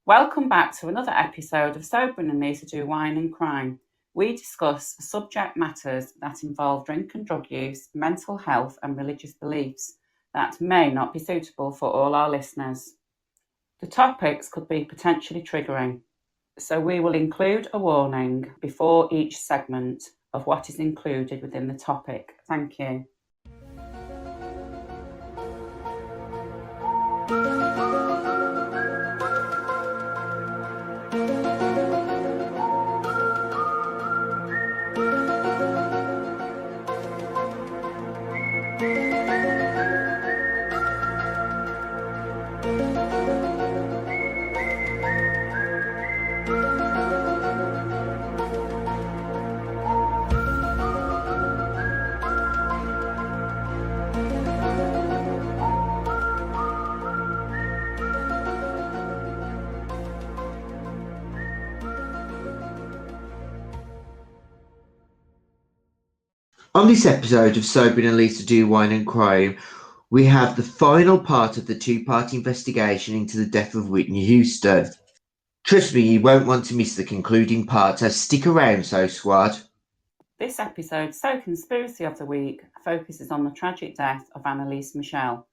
Welcome back to another episode of Sober and Annaliese Do Wine and Crime. We discuss subject matters that involve drink and drug use, mental health and religious beliefs that may not be suitable for all our listeners. The topics could be potentially triggering, so we will include a warning before each segment of what is included within the topic. Thank you. On this episode of Sober and Annaliese Do Wine and Crime, we have the final part of the two-part investigation into the death of Whitney Houston. Trust me, you won't want to miss the concluding part, so stick around, So Squad. This episode, So Conspiracy of the Week, focuses on the tragic death of Annaliese Michel.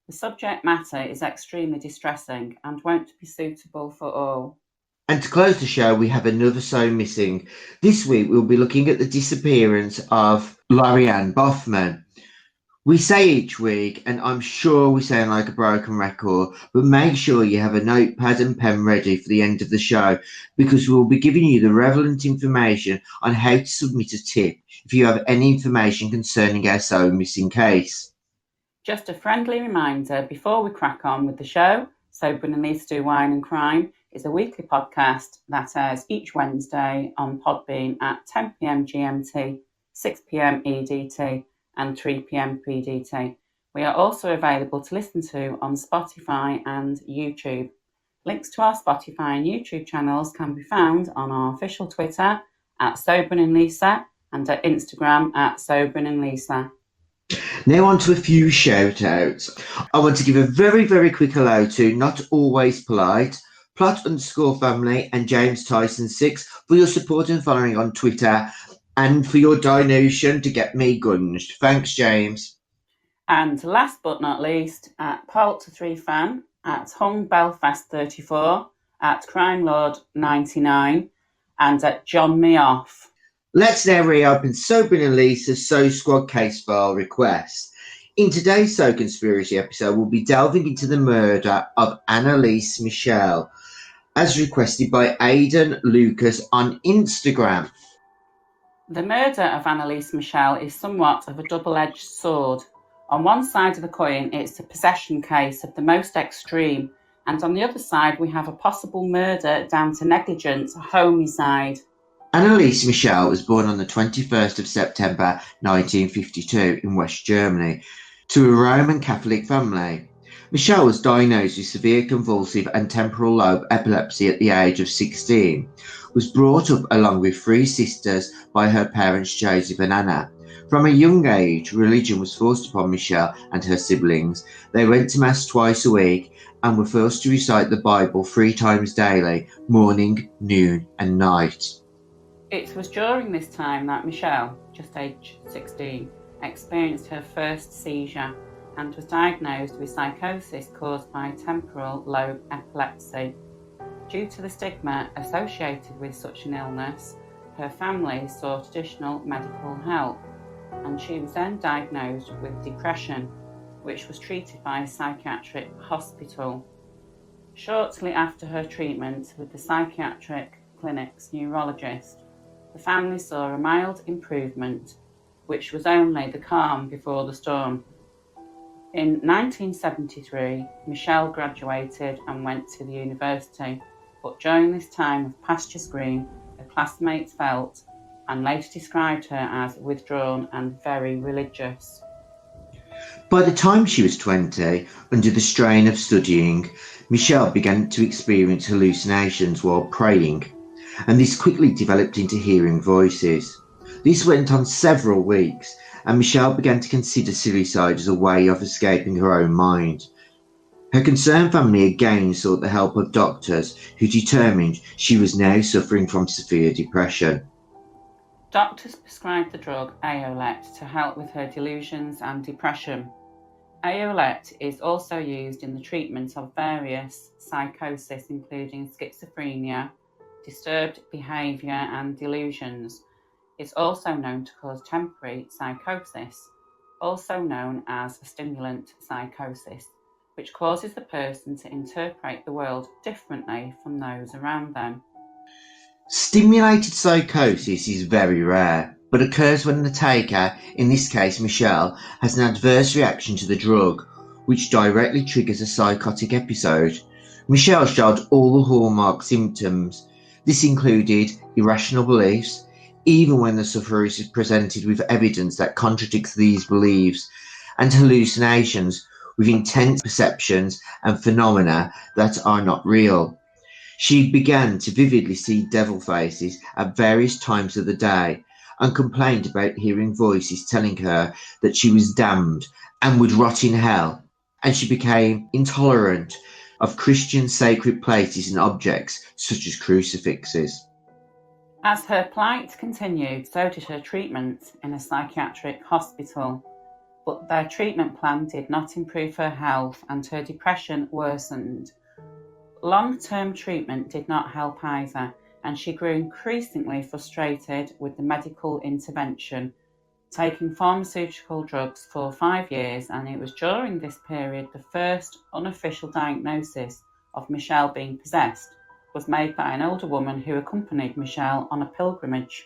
The subject matter is extremely distressing and won't be suitable for all. And to close the show, we have another So Missing. This week, we'll be looking at the disappearance of Lorianne Boffman. We say each week, and I'm sure we sound like a broken record, but make sure you have a notepad and pen ready for the end of the show, because we'll be giving you the relevant information on how to submit a tip if you have any information concerning our So Missing case. Just a friendly reminder before we crack on with the show, Sober and Annaliese Do Wine and Crime is a weekly podcast that airs each Wednesday on Podbean at 10 p.m. GMT, 6 p.m. EDT and 3 p.m. PDT. We are also available to listen to on Spotify and YouTube. Links to our Spotify and YouTube channels can be found on our official Twitter at Sober and Annaliese and at Instagram at Sober and Annaliese. Now on to a few shout outs. I want to give a very, very quick hello to Not Always Polite, Plot_Family and James Tyson 6 for your support and following on Twitter and for your donation to get me gunged. Thanks, James. And last but not least, at Palt3Fan, at Hung Belfast 34, at Crime Lord 99 and at John Me Off. Let's now reopen Sober and Annaliese's So Squad case file request. In today's So Conspiracy episode, we'll be delving into the murder of Annaliese Michel, as requested by Aidan Lucas on Instagram. The murder of Annaliese Michel is somewhat of a double-edged sword. On one side of the coin, it's a possession case of the most extreme, and on the other side, we have a possible murder down to negligence, a homicide. Annaliese Michel was born on the 21st of September 1952 in West Germany to a Roman Catholic family. Michel was diagnosed with severe convulsive and temporal lobe epilepsy at the age of 16, was brought up along with three sisters by her parents Joseph and Anna. From a young age, religion was forced upon Michel and her siblings. They went to Mass twice a week and were forced to recite the Bible 3 times daily, morning, noon and night. It was during this time that Michel, just aged 16, experienced her first seizure and was diagnosed with psychosis caused by temporal lobe epilepsy. Due to the stigma associated with such an illness, her family sought additional medical help, and she was then diagnosed with depression, which was treated by a psychiatric hospital. Shortly after her treatment with the psychiatric clinic's neurologist, the family saw a mild improvement, which was only the calm before the storm. In 1973, Michel graduated and went to the university, but during this time of pasture green, her classmates felt and later described her as withdrawn and very religious. By the time she was 20, under the strain of studying, Michel began to experience hallucinations while praying, and this quickly developed into hearing voices. This went on several weeks, and Michel began to consider suicide as a way of escaping her own mind. Her concerned family again sought the help of doctors who determined she was now suffering from severe depression. Doctors prescribed the drug Aiolet to help with her delusions and depression. Aiolet is also used in the treatment of various psychosis, including schizophrenia, disturbed behaviour and delusions. It's also known to cause temporary psychosis, also known as a stimulant psychosis, which causes the person to interpret the world differently from those around them. Stimulated psychosis is very rare, but occurs when the taker, in this case Michel, has an adverse reaction to the drug, which directly triggers a psychotic episode. Michel showed all the hallmark symptoms. This included irrational beliefs, even when the sufferer is presented with evidence that contradicts these beliefs, and hallucinations with intense perceptions and phenomena that are not real. She began to vividly see devil faces at various times of the day and complained about hearing voices telling her that she was damned and would rot in hell, and she became intolerant of Christian sacred places and objects such as crucifixes. As her plight continued, so did her treatment in a psychiatric hospital, but their treatment plan did not improve her health and her depression worsened. Long-term treatment did not help either, and she grew increasingly frustrated with the medical intervention, taking pharmaceutical drugs for 5 years, and it was during this period the first unofficial diagnosis of Michel being possessed was made by an older woman who accompanied Michel on a pilgrimage.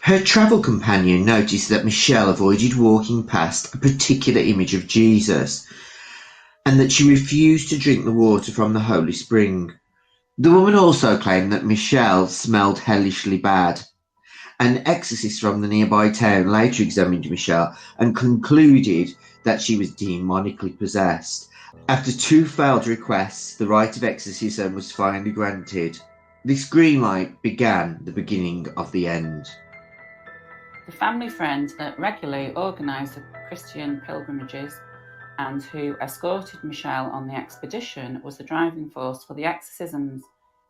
Her travel companion noticed that Michel avoided walking past a particular image of Jesus, and that she refused to drink the water from the holy spring. The woman also claimed that Michel smelled hellishly bad. An exorcist from the nearby town later examined Michel and concluded that she was demonically possessed. After 2 failed requests, the rite of exorcism was finally granted. This green light began the beginning of the end. The family friend that regularly organised the Christian pilgrimages and who escorted Michel on the expedition was the driving force for the exorcisms,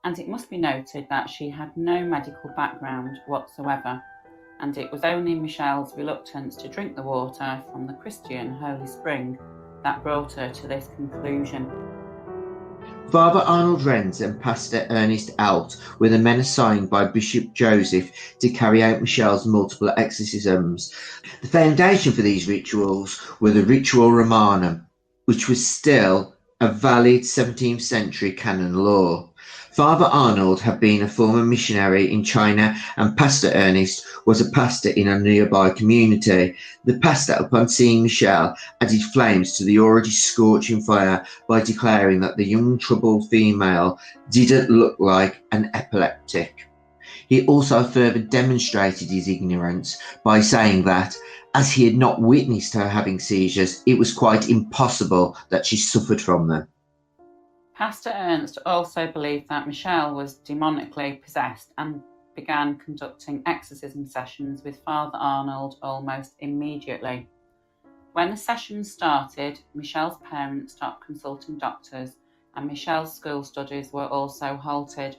and it must be noted that she had no medical background whatsoever, and it was only Michel's reluctance to drink the water from the Christian holy spring that brought her to this conclusion. Father Arnold Renz and Pastor Ernest Alt were the men assigned by Bishop Joseph to carry out Michel's multiple exorcisms. The foundation for these rituals were the Ritual Romanum, which was still a valid 17th century canon law. Father Arnold had been a former missionary in China, and Pastor Ernest was a pastor in a nearby community. The pastor, upon seeing Michel, added flames to the already scorching fire by declaring that the young troubled female didn't look like an epileptic. He also further demonstrated his ignorance by saying that, as he had not witnessed her having seizures, it was quite impossible that she suffered from them. Pastor Ernst also believed that Michel was demonically possessed and began conducting exorcism sessions with Father Arnold almost immediately. When the sessions started, Michel's parents stopped consulting doctors, and Michel's school studies were also halted.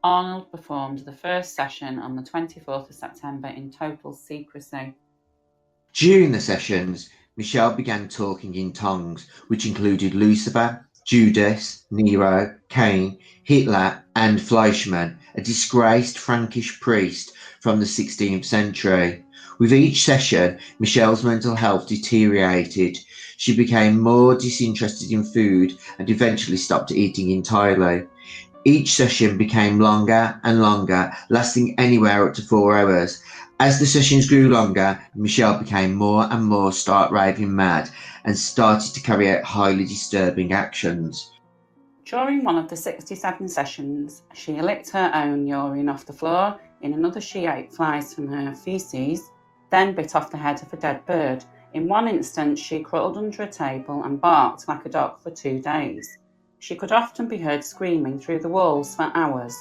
Arnold performed the first session on the 24th of September in total secrecy. During the sessions, Michel began talking in tongues, which included Lucifer, Judas, Nero, Cain, Hitler, and Fleischmann, a disgraced Frankish priest from the 16th century. With each session, Michel's mental health deteriorated. She became more disinterested in food and eventually stopped eating entirely. Each session became longer and longer, lasting anywhere up to 4 hours. As the sessions grew longer, Michel became more and more stark raving mad and started to carry out highly disturbing actions. During one of the 67 sessions, she licked her own urine off the floor. In another, she ate flies from her feces, then bit off the head of a dead bird. In one instance, she crawled under a table and barked like a dog for 2 days. She could often be heard screaming through the walls for hours.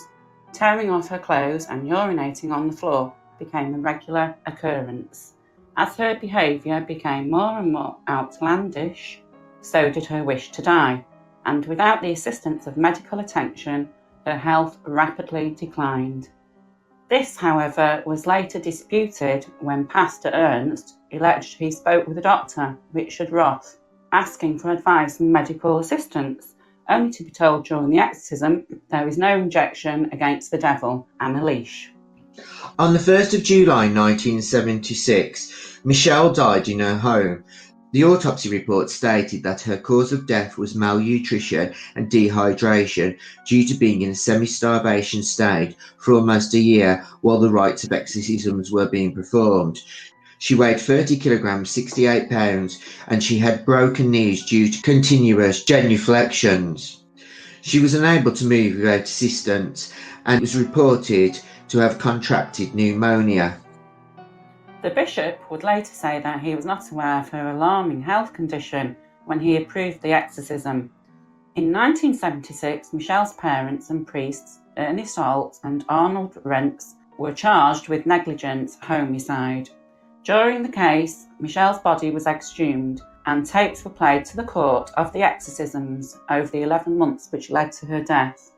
Tearing off her clothes and urinating on the floor became a regular occurrence. As her behaviour became more and more outlandish, so did her wish to die, and without the assistance of medical attention, her health rapidly declined. This, however, was later disputed when Pastor Ernst alleged he spoke with a doctor, Richard Roth, asking for advice and medical assistance, only to be told during the exorcism there is no injection against the devil, Annaliese. On the 1st of July 1976, Michel died in her home. The autopsy report stated that her cause of death was malnutrition and dehydration due to being in a semi-starvation state for almost a year while the rites of exorcisms were being performed. She weighed 30 kilograms, 68 pounds, and she had broken knees due to continuous genuflections. She was unable to move without assistance and was reported to have contracted pneumonia. The bishop would later say that he was not aware of her alarming health condition when he approved the exorcism. In 1976, Michel's parents and priests, Ernest Holt and Arnold Rentz, were charged with negligent homicide. During the case, Michel's body was exhumed and tapes were played to the court of the exorcisms over the 11 months which led to her death.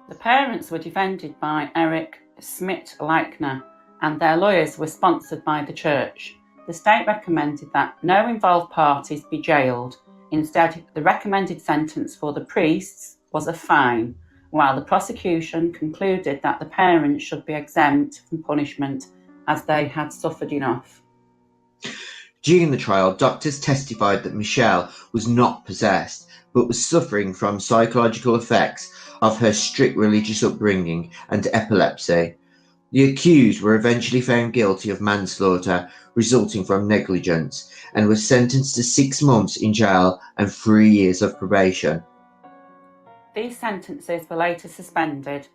The parents were defended by Eric Schmidt-Leichner, and their lawyers were sponsored by the church. The state recommended that no involved parties be jailed. Instead, the recommended sentence for the priests was a fine, while the prosecution concluded that the parents should be exempt from punishment as they had suffered enough. During the trial, doctors testified that Michel was not possessed, but was suffering from psychological effects of her strict religious upbringing and epilepsy. The accused were eventually found guilty of manslaughter resulting from negligence and were sentenced to 6 months in jail and 3 years of probation. These sentences were later suspended.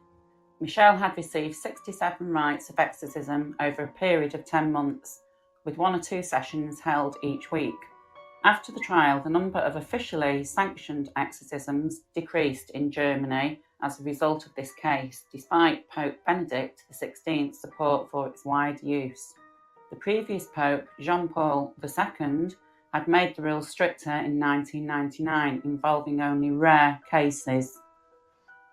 Michel had received 67 rites of exorcism over a period of 10 months, with 1 or 2 sessions held each week. After the trial, the number of officially sanctioned exorcisms decreased in Germany as a result of this case, despite Pope Benedict XVI's support for its wide use. The previous Pope, Jean-Paul II, had made the rules stricter in 1999, involving only rare cases.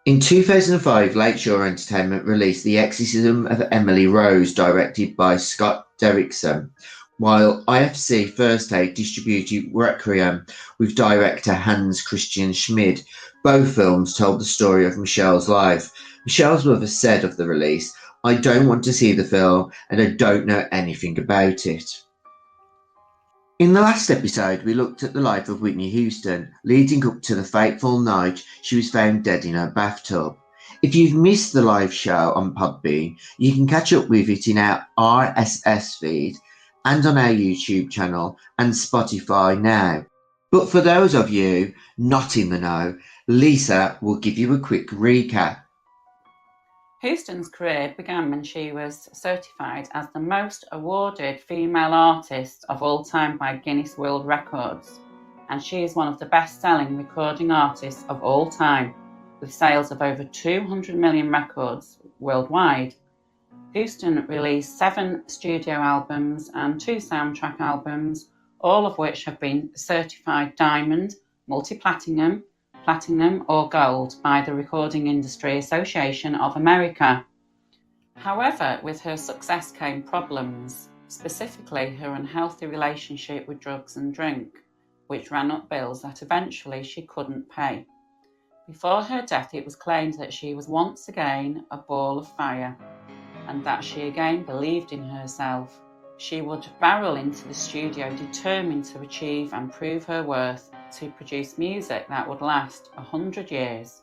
In 2005, Lakeshore Entertainment released The Exorcism of Emily Rose, directed by Scott Derrickson, while IFC First Aid distributed Requiem with director Hans Christian Schmid. Both films told the story of Michel's life. Michel's mother said of the release, "I don't want to see the film and I don't know anything about it." In the last episode, we looked at the life of Whitney Houston, leading up to the fateful night she was found dead in her bathtub. If you've missed the live show on Podbean, you can catch up with it in our RSS feed and on our YouTube channel and Spotify now. But for those of you not in the know, Lisa will give you a quick recap. Houston's career began when she was certified as the most awarded female artist of all time by Guinness World Records, and she is one of the best-selling recording artists of all time, with sales of over 200 million records worldwide. Houston released 7 studio albums and 2 soundtrack albums, all of which have been certified diamond, multi-platinum, platinum or gold by the Recording Industry Association of America. However, with her success came problems, specifically her unhealthy relationship with drugs and drink, which ran up bills that eventually she couldn't pay. Before her death, it was claimed that she was once again a ball of fire, and that she again believed in herself. She would barrel into the studio determined to achieve and prove her worth, to produce music that would last 100 years.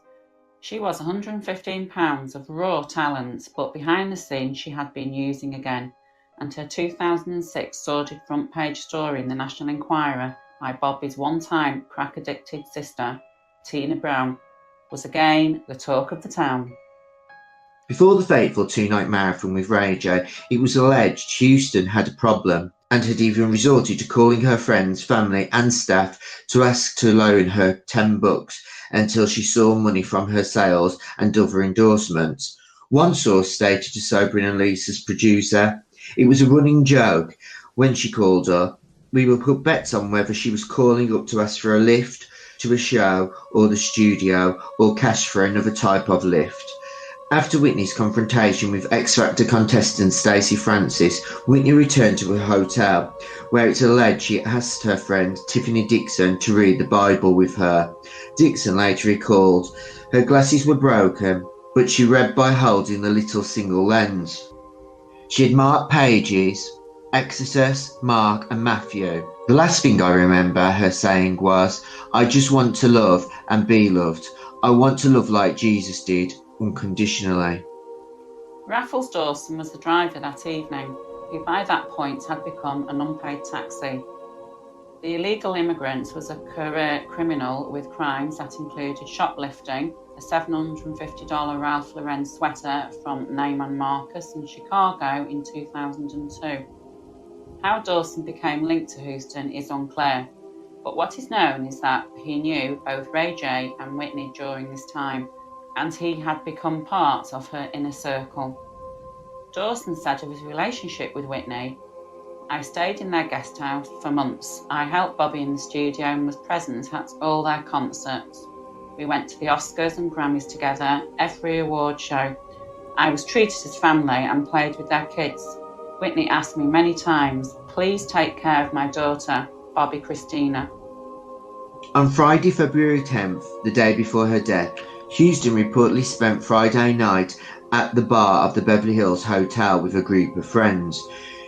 She was 115 pounds of raw talent, but behind the scenes she had been using again, and her 2006 sordid front page story in the National Enquirer by Bobby's one-time crack-addicted sister, Tina Brown, was again the talk of the town. Before the fateful 2-night marathon with Ray J, it was alleged Houston had a problem and had even resorted to calling her friends, family and staff to ask to loan her $10 until she saw money from her sales and other endorsements. One source stated to Sober and Annalise's producer, "It was a running joke when she called up. We would put bets on whether she was calling up to ask for a lift to a show or the studio or cash for another type of lift. After Whitney's confrontation with X Factor contestant Stacey Francis, Whitney returned to her hotel, where it's alleged she asked her friend Tiffany Dixon to read the Bible with her. Dixon later recalled, her glasses were broken, but she read by holding the little single lens. She had marked pages, Exodus, Mark, and Matthew. The last thing I remember her saying was, I just want to love and be loved. I want to love like Jesus did, unconditionally. Raffles Dawson was the driver that evening, who by that point had become an unpaid taxi. The illegal immigrant was a career criminal with crimes that included shoplifting, a $750 Ralph Lauren sweater from Neiman Marcus in Chicago in 2002. How Dawson became linked to Houston is unclear, but what is known is that he knew both Ray J and Whitney during this time, and he had become part of her inner circle. Dawson said of his relationship with Whitney, I stayed in their guest house for months. I helped Bobby in the studio and was present at all their concerts. We went to the Oscars and Grammys together, every award show. I was treated as family and played with their kids. Whitney asked me many times, please take care of my daughter, Bobby Christina. On Friday, February 10th, the day before her death, Houston reportedly spent Friday night at the bar of the Beverly Hills Hotel with a group of friends.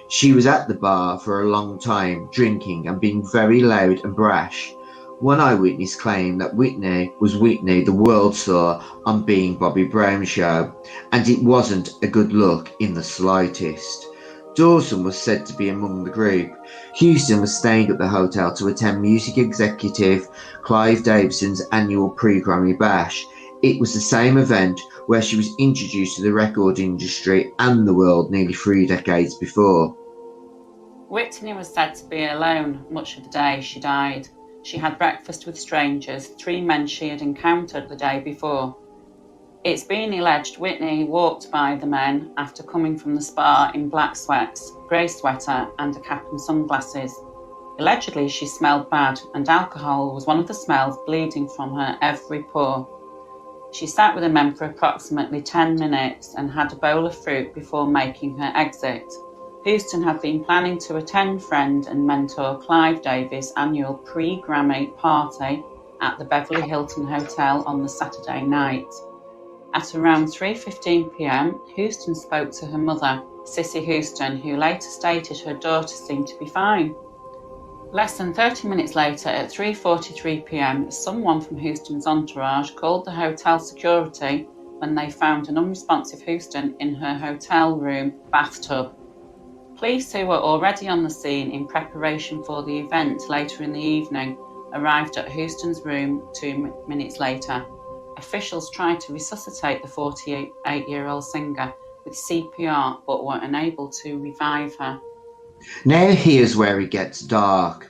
She was at the bar for a long time, drinking and being very loud and brash. One eyewitness claimed that Whitney was Whitney the world saw on Being Bobby Brown's show, and it wasn't a good look in the slightest. Dawson was said to be among the group. Houston was staying at the hotel to attend music executive Clive Davison's annual pre-Grammy bash. It was the same event where she was introduced to the record industry and the world nearly 3 decades before. Whitney was said to be alone much of the day she died. She had breakfast with strangers, 3 men she had encountered the day before. It's been alleged Whitney walked by the men after coming from the spa in black sweats, grey sweater and a cap and sunglasses. Allegedly she smelled bad and alcohol was one of the smells bleeding from her every pore. She sat with the men for approximately 10 minutes and had a bowl of fruit before making her exit. Houston had been planning to attend friend and mentor Clive Davis' annual pre-Grammy party at the Beverly Hilton Hotel on the Saturday night. At around 3:15 p.m, Houston spoke to her mother, Cissy Houston, who later stated her daughter seemed to be fine. Less than 30 minutes later, at 3:43 p.m, someone from Houston's entourage called the hotel security when they found an unresponsive Houston in her hotel room bathtub. Police, who were already on the scene in preparation for the event later in the evening, arrived at Houston's room 2 minutes later. Officials tried to resuscitate the 48-year-old singer with CPR but were unable to revive her. Now here's where it gets dark.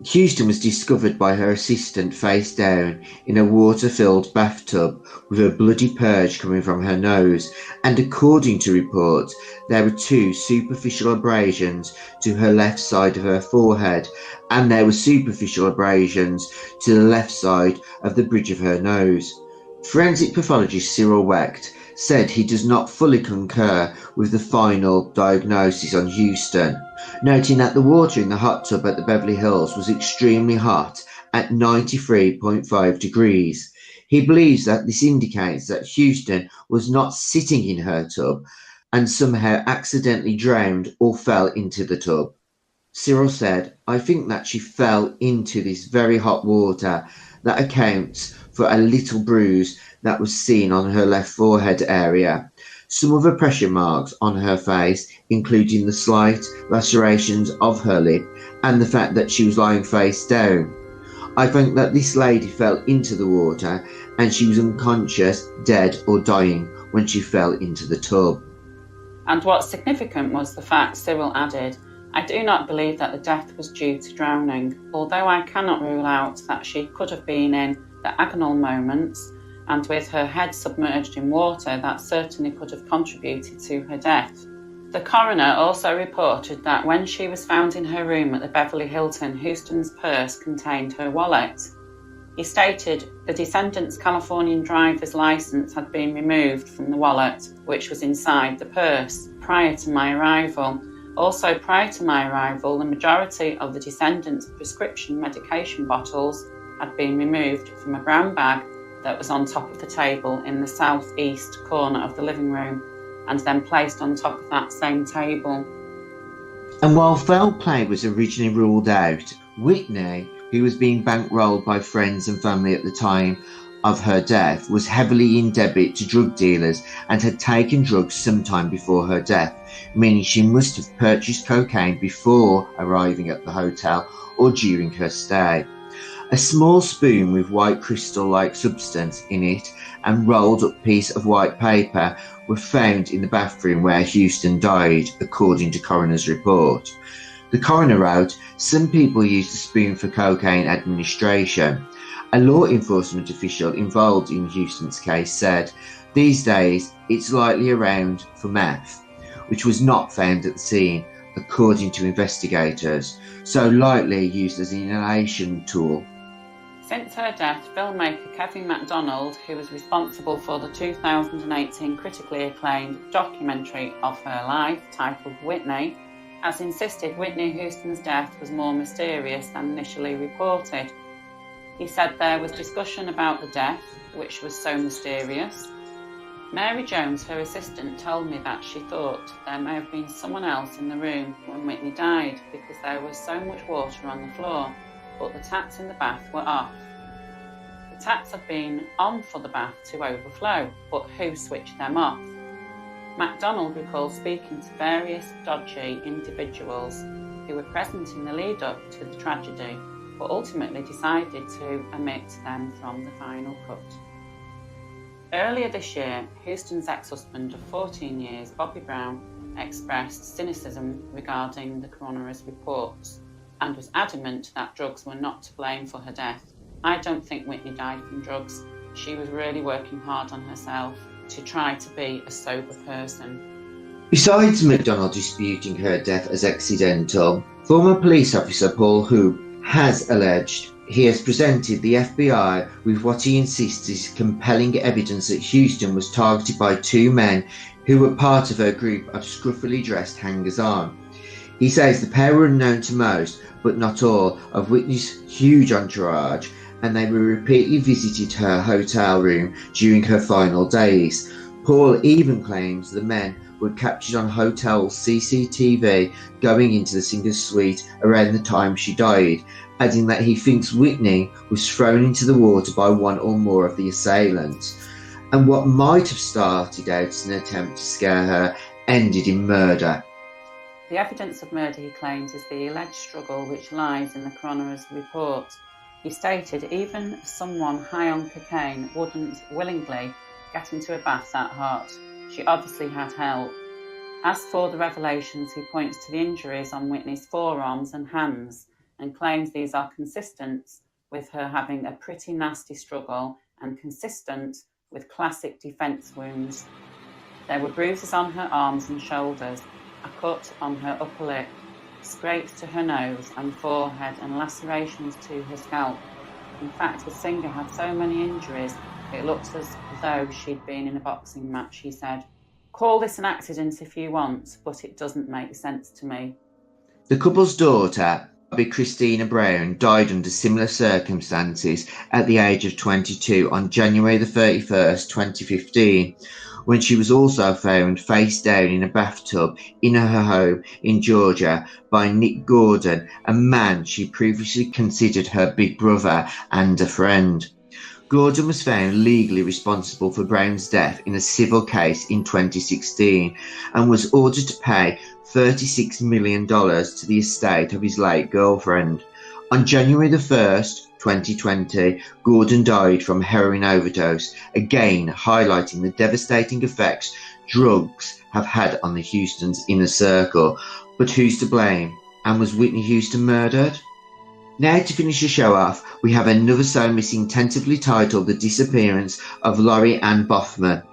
Houston was discovered by her assistant face down in a water-filled bathtub with a bloody purge coming from her nose, and according to reports, there were 2 superficial abrasions to her left side of her forehead, and there were superficial abrasions to the left side of the bridge of her nose. Forensic pathologist Cyril Wecht said he does not fully concur with the final diagnosis on Houston, noting that the water in the hot tub at the Beverly Hills was extremely hot at 93.5 degrees. He believes that this indicates that Houston was not sitting in her tub and somehow accidentally drowned or fell into the tub. Cyril said, I think that she fell into this very hot water. That accounts for a little bruise that was seen on her left forehead area. Some of the pressure marks on her face, including the slight lacerations of her lip and the fact that she was lying face down. I think that this lady fell into the water and she was unconscious, dead or dying when she fell into the tub. And what's significant was the fact, Cyril added, I do not believe that the death was due to drowning, although I cannot rule out that she could have been in the agonal moments, and with her head submerged in water, that certainly could have contributed to her death. The coroner also reported that when she was found in her room at the Beverly Hilton, Houston's purse contained her wallet. He stated the descendant's Californian driver's license had been removed from the wallet, which was inside the purse, prior to my arrival. Also prior to my arrival, the majority of the descendant's prescription medication bottles had been removed from a brown bag that was on top of the table in the southeast corner of the living room, and then placed on top of that same table. And while foul play was originally ruled out, Whitney, who was being bankrolled by friends and family at the time of her death, was heavily in debt to drug dealers and had taken drugs sometime before her death, meaning she must have purchased cocaine before arriving at the hotel or during her stay. A small spoon with white crystal-like substance in it and rolled up piece of white paper were found in the bathroom where Houston died, according to coroner's report. The coroner wrote, "Some people use the spoon for cocaine administration." A law enforcement official involved in Houston's case said, "These days it's likely around for meth, which was not found at the scene, according to investigators, so likely used as an inhalation tool." Since her death, filmmaker Kevin MacDonald, who was responsible for the 2018 critically acclaimed documentary of her life titled Whitney, has insisted Whitney Houston's death was more mysterious than initially reported. He said there was discussion about the death, which was so mysterious. Mary Jones, her assistant, told me that she thought there may have been someone else in the room when Whitney died because there was so much water on the floor, but the taps in the bath were off. The taps had been on for the bath to overflow, but who switched them off? MacDonald recalls speaking to various dodgy individuals who were present in the lead-up to the tragedy, but ultimately decided to omit them from the final cut. Earlier this year, Houston's ex-husband of 14 years, Bobby Brown, expressed cynicism regarding the coroner's reports and was adamant that drugs were not to blame for her death. "I don't think Whitney died from drugs. She was really working hard on herself to try to be a sober person." Besides MacDonald disputing her death as accidental, former police officer Paul Hoop has alleged he has presented the FBI with what he insists is compelling evidence that Houston was targeted by two men who were part of her group of scruffily dressed hangers-on. He says the pair were unknown to most, but not all, of Whitney's huge entourage, and they were repeatedly visited her hotel room during her final days. Paul even claims the men were captured on hotel CCTV going into the singer's suite around the time she died, adding that he thinks Whitney was thrown into the water by one or more of the assailants, and what might have started out as an attempt to scare her ended in murder. The evidence of murder, he claims, is the alleged struggle which lies in the coroner's report. He stated even someone high on cocaine wouldn't willingly get into a bath that hot. She obviously had help. As for the revelations, he points to the injuries on Whitney's forearms and hands and claims these are consistent with her having a pretty nasty struggle and consistent with classic defense wounds. There were bruises on her arms and shoulders, a cut on her upper lip, scrapes to her nose and forehead, and lacerations to her scalp. In fact, the singer had so many injuries, it looked as though she'd been in a boxing match, he said. "Call this an accident if you want, but it doesn't make sense to me." The couple's daughter, Bobby Christina Brown, died under similar circumstances at the age of 22 on January the 31st, 2015, when she was also found face down in a bathtub in her home in Georgia by Nick Gordon, a man she previously considered her big brother and a friend. Gordon was found legally responsible for Brown's death in a civil case in 2016 and was ordered to pay $36 million to the estate of his late girlfriend. On January the 1st, 2020, Gordon died from heroin overdose, again highlighting the devastating effects drugs have had on the Houstons' inner circle. But who's to blame? And was Whitney Houston murdered? Now to finish the show off, we have another song missing, tentatively titled The Disappearance of Lori Ann Boffman.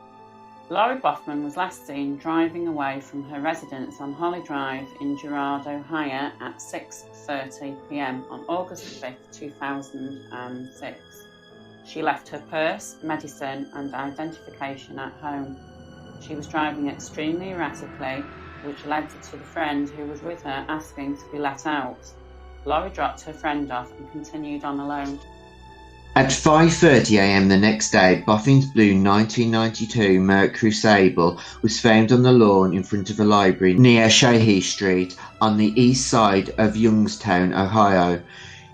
Laurie Boffman was last seen driving away from her residence on Holly Drive in Girard, Ohio at 6:30 p.m. on August 5, 2006. She left her purse, medicine and identification at home. She was driving extremely erratically, which led to the friend who was with her asking to be let out. Laurie dropped her friend off and continued on alone. At 5:30 a.m. the next day, Boffin's blue 1992 Mercury Sable was found on the lawn in front of a library near Shahi Street on the east side of Youngstown, Ohio.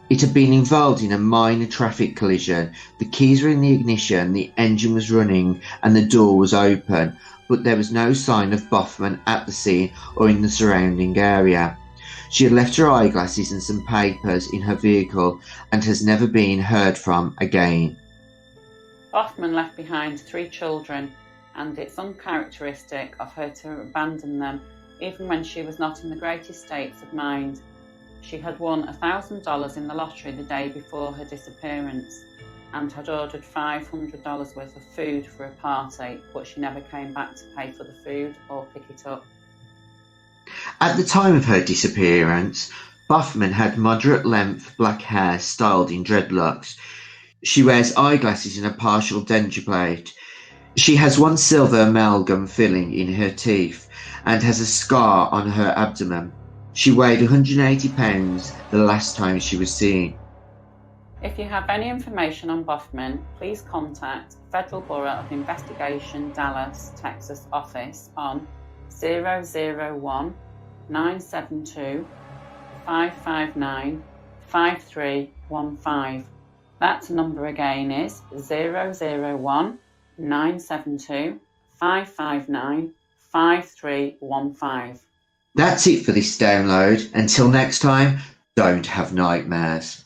It had been involved in a minor traffic collision. The keys were in the ignition, the engine was running and the door was open, but there was no sign of Boffman at the scene or in the surrounding area. She had left her eyeglasses and some papers in her vehicle and has never been heard from again. Boffman left behind 3 children, and it's uncharacteristic of her to abandon them, even when she was not in the greatest states of mind. She had won $1,000 in the lottery the day before her disappearance and had ordered $500 worth of food for a party, but she never came back to pay for the food or pick it up. At the time of her disappearance, Boffman had moderate-length black hair styled in dreadlocks. She wears eyeglasses and a partial denture plate. She has 1 silver amalgam filling in her teeth and has a scar on her abdomen. She weighed 180 pounds the last time she was seen. If you have any information on Boffman, please contact Federal Bureau of Investigation Dallas, Texas office on 001 972 559 5315. That number again is 001 972 559 5315. That's it for this download. Until next time, don't have nightmares.